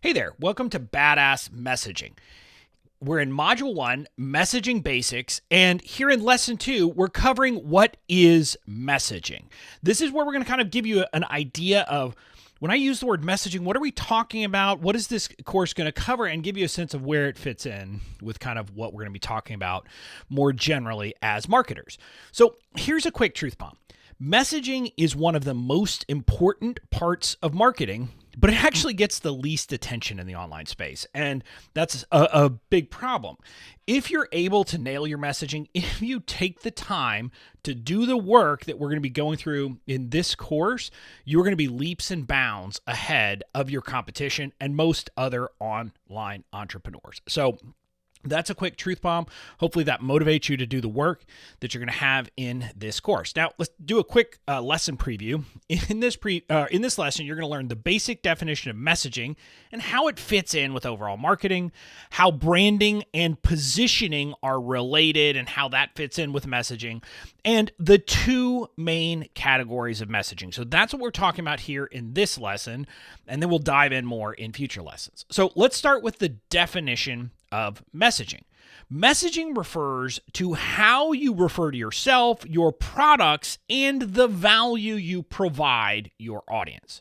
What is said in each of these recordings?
Hey there, welcome to Badass Messaging. We're in Module 1, Messaging Basics, and here in Lesson 2, we're covering what is messaging. This is where we're going to kind of give you an idea of, when I use the word messaging, what are we talking about? What is this course going to cover? And give you a sense of where it fits in with kind of what we're going to be talking about more generally as marketers. So here's a quick truth bomb. Messaging is one of the most important parts of marketing, but it actually gets the least attention in the online space. And that's a big problem. If you're able to nail your messaging, if you take the time to do the work that we're going to be going through in this course, you're going to be leaps and bounds ahead of your competition and most other online entrepreneurs. So that's a quick truth bomb. Hopefully that motivates you to do the work that you're going to have in this course. Now, let's do a quick lesson preview. In this lesson, you're going to learn the basic definition of messaging and how it fits in with overall marketing, how branding and positioning are related and how that fits in with messaging, and the two main categories of messaging. So that's what we're talking about here in this lesson, and then we'll dive in more in future lessons. So let's start with the definition of messaging. Messaging refers to how you refer to yourself, your products, and the value you provide your audience.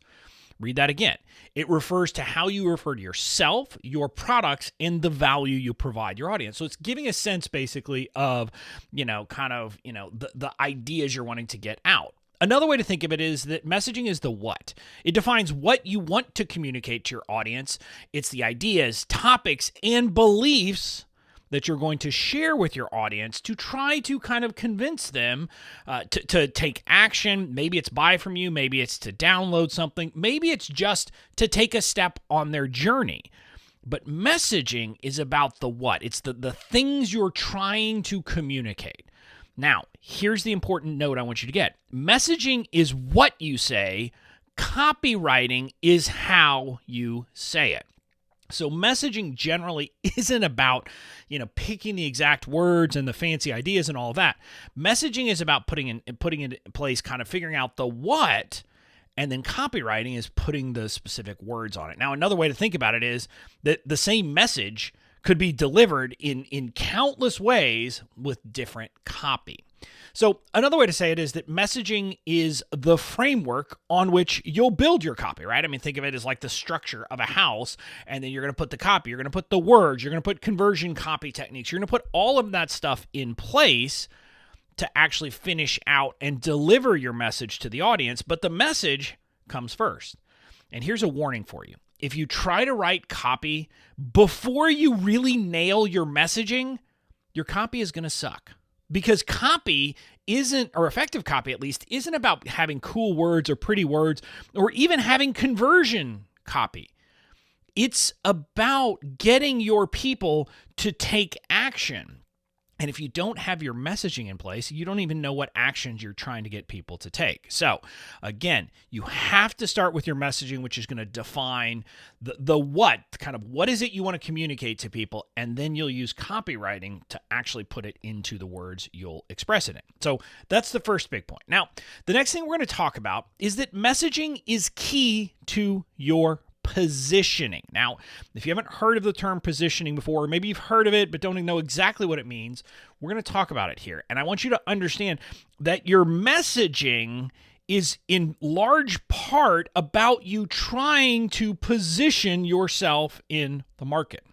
Read that again. It refers to how you refer to yourself, your products, and the value you provide your audience. So it's giving a sense basically of, the ideas you're wanting to get out. Another way to think of it is that messaging is the what. It defines what you want to communicate to your audience. It's the ideas, topics, and beliefs that you're going to share with your audience to try to kind of convince them to take action. Maybe it's buy from you. Maybe it's to download something. Maybe it's just to take a step on their journey. But messaging is about the what. It's the things you're trying to communicate. Now, here's the important note I want you to get. Messaging is what you say. Copywriting is how you say it. So messaging generally isn't about, picking the exact words and the fancy ideas and all of that. Messaging is about putting in place, kind of figuring out the what, and then copywriting is putting the specific words on it. Now, another way to think about it is that the same message could be delivered in countless ways with different copy. So another way to say it is that messaging is the framework on which you'll build your copy, right? I mean, think of it as like the structure of a house, and then you're going to put the copy, you're going to put the words, you're going to put conversion copy techniques, you're going to put all of that stuff in place to actually finish out and deliver your message to the audience, but the message comes first. And here's a warning for you. If you try to write copy before you really nail your messaging, your copy is going to suck. Because copy or effective copy at least, isn't about having cool words or pretty words or even having conversion copy. It's about getting your people to take action. And if you don't have your messaging in place, you don't even know what actions you're trying to get people to take. So again, you have to start with your messaging, which is going to define the what, kind of what is it you want to communicate to people, and then you'll use copywriting to actually put it into the words you'll express it in. So that's the first big point. Now, the next thing we're going to talk about is that messaging is key to your positioning. Now, if you haven't heard of the term positioning before, or maybe you've heard of it but don't know exactly what it means, we're going to talk about it here. And I want you to understand that your messaging is in large part about you trying to position yourself in the market.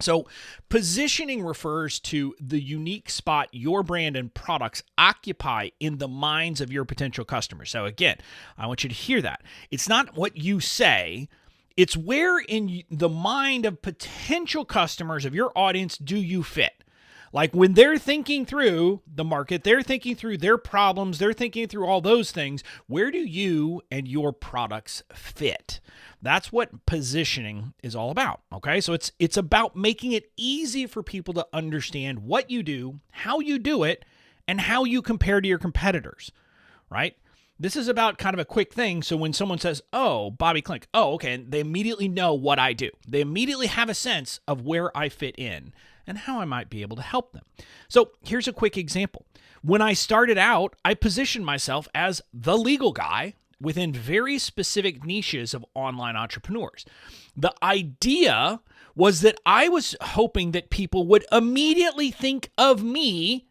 So positioning refers to the unique spot your brand and products occupy in the minds of your potential customers. So again, I want you to hear that. It's not what you say. It's where in the mind of potential customers of your audience do you fit? Like when they're thinking through the market, they're thinking through their problems, they're thinking through all those things, where do you and your products fit? That's what positioning is all about, okay? So it's about making it easy for people to understand what you do, how you do it, and how you compare to your competitors, right? This is about kind of a quick thing. So when someone says, oh, Bobby Klink, oh, okay, they immediately know what I do. They immediately have a sense of where I fit in and how I might be able to help them. So here's a quick example. When I started out, I positioned myself as the legal guy within very specific niches of online entrepreneurs. The idea was that I was hoping that people would immediately think of me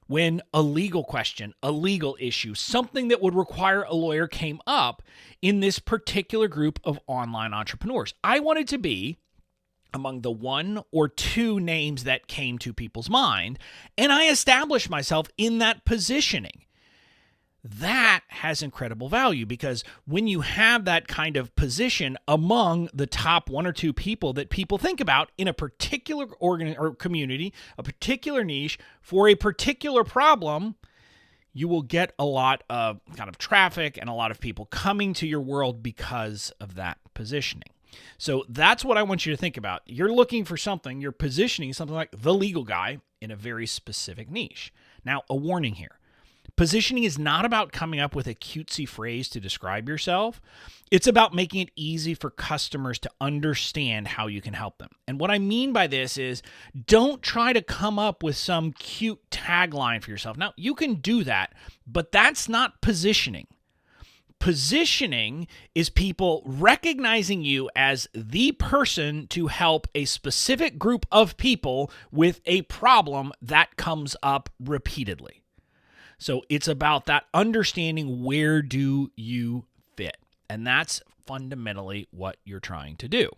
when a legal question, a legal issue, something that would require a lawyer came up in this particular group of online entrepreneurs. I wanted to be among the one or two names that came to people's mind, and I established myself in that positioning. That has incredible value because when you have that kind of position among the top one or two people that people think about in a particular community, a particular niche for a particular problem, you will get a lot of kind of traffic and a lot of people coming to your world because of that positioning. So that's what I want you to think about. You're looking for something, you're positioning something like the legal guy in a very specific niche. Now, a warning here. Positioning is not about coming up with a cutesy phrase to describe yourself. It's about making it easy for customers to understand how you can help them. And what I mean by this is don't try to come up with some cute tagline for yourself. Now, you can do that, but that's not positioning. Positioning is people recognizing you as the person to help a specific group of people with a problem that comes up repeatedly. So it's about that understanding, where do you fit? And that's fundamentally what you're trying to do.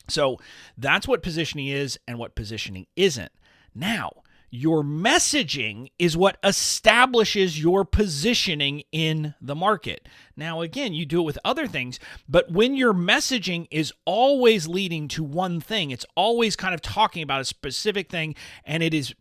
So that's what positioning is and what positioning isn't. Now, your messaging is what establishes your positioning in the market. Now, again, you do it with other things, but when your messaging is always leading to one thing, it's always kind of talking about a specific thing, and it is,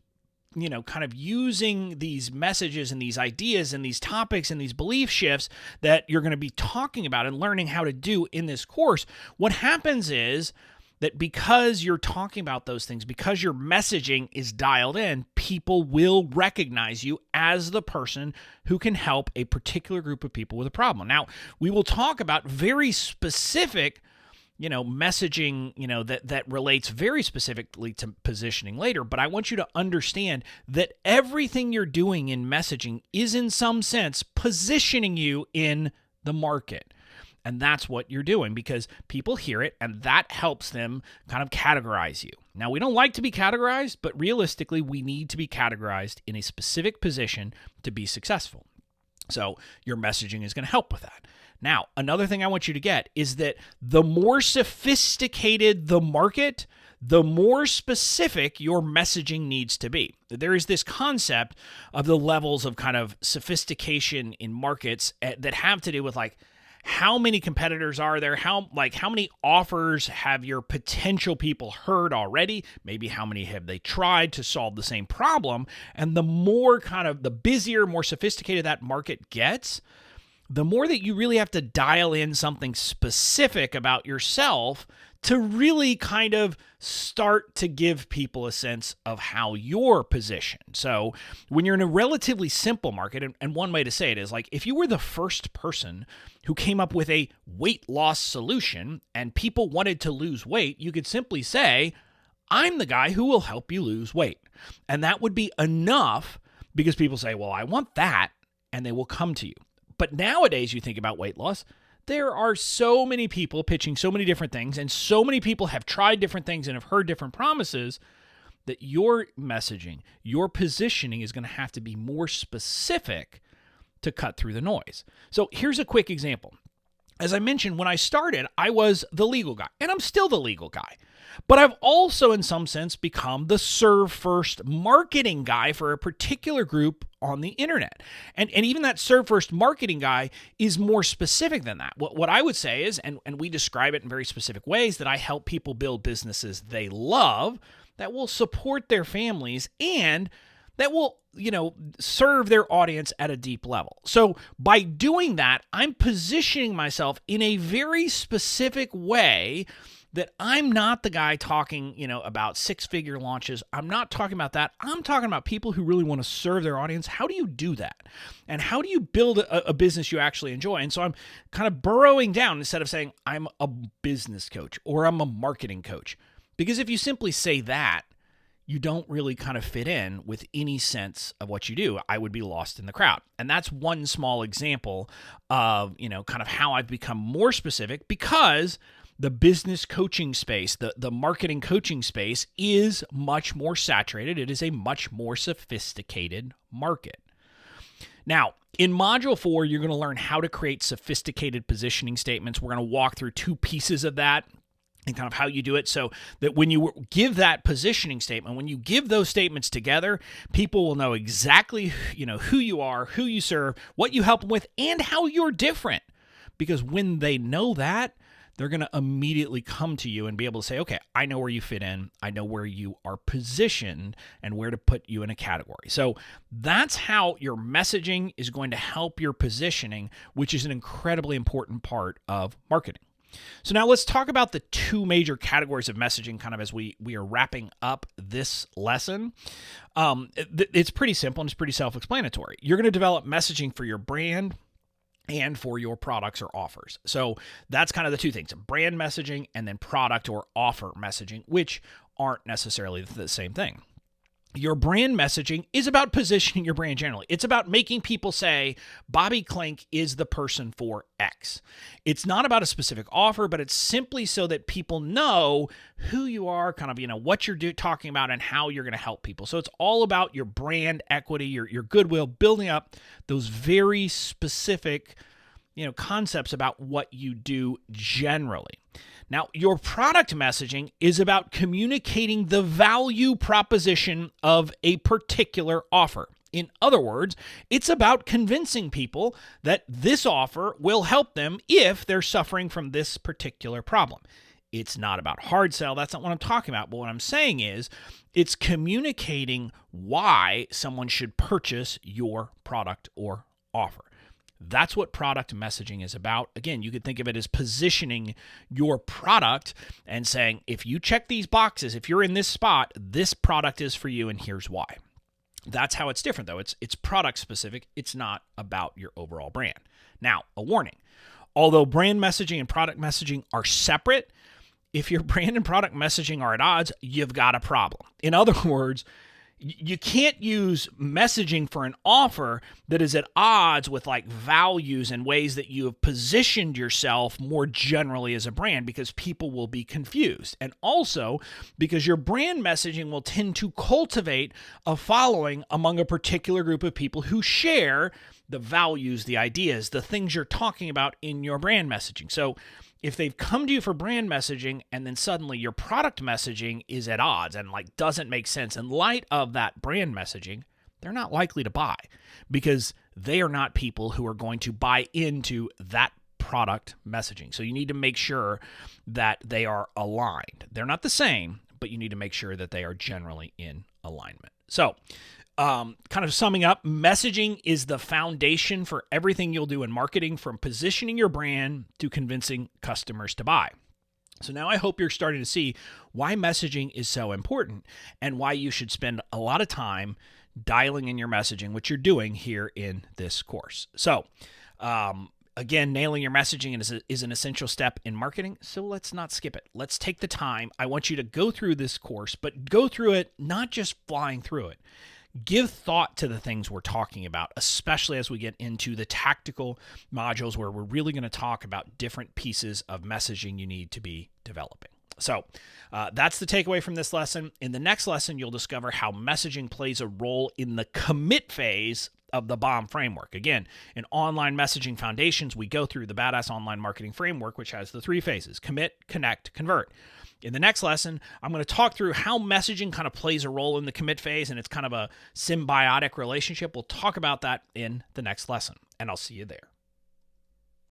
kind of using these messages and these ideas and these topics and these belief shifts that you're going to be talking about and learning how to do in this course, what happens is that because you're talking about those things, because your messaging is dialed in, people will recognize you as the person who can help a particular group of people with a problem. Now, we will talk about very specific messaging, that relates very specifically to positioning later. But I want you to understand that everything you're doing in messaging is in some sense positioning you in the market. And that's what you're doing because people hear it and that helps them kind of categorize you. Now, we don't like to be categorized, but realistically, we need to be categorized in a specific position to be successful. So your messaging is going to help with that. Now, another thing I want you to get is that the more sophisticated the market, the more specific your messaging needs to be. There is this concept of the levels of kind of sophistication in markets that have to do with like, how many competitors are there? How many offers have your potential people heard already? Maybe how many have they tried to solve the same problem? And the more the busier, more sophisticated that market gets, the more that you really have to dial in something specific about yourself to really kind of start to give people a sense of how you're positioned. So when you're in a relatively simple market, and one way to say it is like if you were the first person who came up with a weight loss solution and people wanted to lose weight, you could simply say, I'm the guy who will help you lose weight. And that would be enough because people say, well, I want that, and they will come to you. But nowadays, you think about weight loss, there are so many people pitching so many different things, and so many people have tried different things and have heard different promises that your messaging, your positioning is going to have to be more specific to cut through the noise. So here's a quick example. As I mentioned, when I started, I was the legal guy, and I'm still the legal guy. But I've also, in some sense, become the serve first marketing guy for a particular group on the internet. And even that serve first marketing guy is more specific than that. What I would say is, and we describe it in very specific ways, that I help people build businesses they love that will support their families and that will, serve their audience at a deep level. So by doing that, I'm positioning myself in a very specific way that I'm not the guy talking, about six-figure launches. I'm not talking about that. I'm talking about people who really want to serve their audience. How do you do that? And how do you build a business you actually enjoy? And so I'm kind of burrowing down instead of saying I'm a business coach or I'm a marketing coach. Because if you simply say that, you don't really kind of fit in with any sense of what you do. I would be lost in the crowd. And that's one small example of, kind of how I've become more specific, because the business coaching space, the marketing coaching space is much more saturated. It is a much more sophisticated market. Now, in Module 4, you're going to learn how to create sophisticated positioning statements. We're going to walk through 2 pieces of that and kind of how you do it, so that when you give that positioning statement, when you give those statements together, people will know exactly, who you are, who you serve, what you help them with, and how you're different. Because when they know that, they're going to immediately come to you and be able to say, okay, I know where you fit in. I know where you are positioned and where to put you in a category. So that's how your messaging is going to help your positioning, which is an incredibly important part of marketing. So now let's talk about the 2 major categories of messaging kind of as we are wrapping up this lesson. It's pretty simple and it's pretty self-explanatory. You're going to develop messaging for your brand and for your products or offers. So that's kind of the 2 things: brand messaging and then product or offer messaging, which aren't necessarily the same thing. Your brand messaging is about positioning your brand generally. It's about making people say, Bobby Klink is the person for X. It's not about a specific offer, but it's simply so that people know who you are, kind of, what you're talking about and how you're going to help people. So it's all about your brand equity, your goodwill, building up those very specific, concepts about what you do generally. Now, your product messaging is about communicating the value proposition of a particular offer. In other words, it's about convincing people that this offer will help them if they're suffering from this particular problem. It's not about hard sell. That's not what I'm talking about. But what I'm saying is it's communicating why someone should purchase your product or offer. That's what product messaging is about. Again, you could think of it as positioning your product and saying, if you check these boxes, if you're in this spot, this product is for you and here's why. That's how it's different, though. It's product specific. It's not about your overall brand. Now, a warning. Although brand messaging and product messaging are separate, if your brand and product messaging are at odds, you've got a problem. In other words, you can't use messaging for an offer that is at odds with values and ways that you have positioned yourself more generally as a brand, because people will be confused. And also because your brand messaging will tend to cultivate a following among a particular group of people who share the values, the ideas, the things you're talking about in your brand messaging. So if they've come to you for brand messaging and then suddenly your product messaging is at odds and doesn't make sense in light of that brand messaging, they're not likely to buy, because they are not people who are going to buy into that product messaging. So you need to make sure that they are aligned. They're not the same, but you need to make sure that they are generally in alignment. So kind of summing up, messaging is the foundation for everything you'll do in marketing, from positioning your brand to convincing customers to buy. So now I hope you're starting to see why messaging is so important and why you should spend a lot of time dialing in your messaging, which you're doing here in this course. So again, nailing your messaging is an essential step in marketing, so let's not skip it. Let's take the time. I want you to go through this course, but go through it not just flying through it. Give thought to the things we're talking about, especially as we get into the tactical modules where we're really going to talk about different pieces of messaging you need to be developing. So that's the takeaway from this lesson. In the next lesson, you'll discover how messaging plays a role in the commit phase of the BOMU framework. Again, in Online Messaging Foundations, we go through the Badass Online Marketing Framework, which has the 3 phases: commit, connect, convert. In the next lesson, I'm going to talk through how messaging kind of plays a role in the commit phase, and it's kind of a symbiotic relationship. We'll talk about that in the next lesson, and I'll see you there.